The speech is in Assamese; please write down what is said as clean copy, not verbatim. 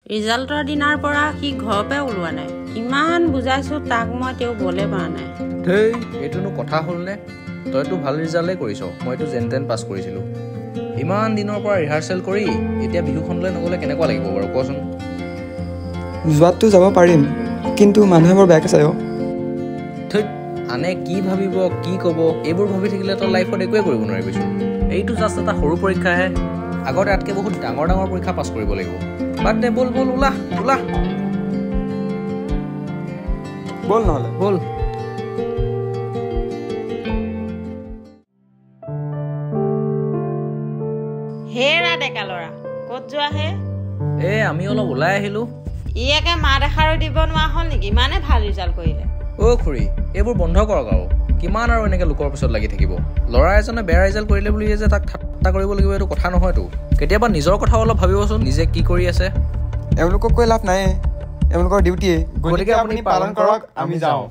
ৰিজাল্টৰ দিনাৰ পৰা সি ঘৰৰ পৰা ওলোৱা নাই। কিমান বুজাইছো তাক মই তেওঁ বলে পৰা নাই। ধেই এইটোনো কথা হ'লনে? তইতো ভাল ৰিজাল্টেই কৰিছ, মইতো যেন তেন পাছ কৰিছিলোঁ। ইমান দিনৰ পৰা ৰিহাৰ্চেল কৰি এতিয়া বিহুখনলৈ নগ'লে কেনেকুৱা লাগিব বাৰু কচোন? যোৱাততো যাব পাৰিম, কিন্তু মানুহে বৰ বেয়াকৈ চাই। ধেই আনে কি ভাবিব কি ক'ব এইবোৰ ভাবি থাকিলে তই লাইফত একোৱে কৰিব নোৱাৰিবিচোন। এইটো জাষ্ট এটা সৰু পৰীক্ষাহে, আগতে ইয়াতকৈ বহুত ডাঙৰ ডাঙৰ পৰীক্ষা পাছ কৰিব লাগিব। বাদ দে, ব'ল ব'ল ওলা ওলা ব'ল নহ'লে ব'ল। হেৰা ডেকা ল'ৰা, ক'ত যোৱা হে? আমি অলপ ওলাই আহিলোঁ। ই একে মা দেখাৰো দিব নোৱাৰা হ'ল নেকি? ইমানে ভাল ৰিজাল্ট কৰিলে। খুৰী এইবোৰ বন্ধ কৰক আৰু। কিমান আৰু এনেকৈ লোকৰ পিছত লাগি থাকিব? ল'ৰা এজনে বেয়া ৰিজাল্ট কৰিলে বুলি যে তাক ঠাট্টা কৰিব লাগিব এইটো কথা নহয়তো। কেতিয়াবা নিজৰ কথাও অলপ ভাবিবচোন, নিজে কি কৰি আছে। এওঁলোকক কৈ লাভ নাই, এওঁলোকৰ ডিউটিয়ে, গতিকে আপুনি পালন কৰক, আমি যাওঁ।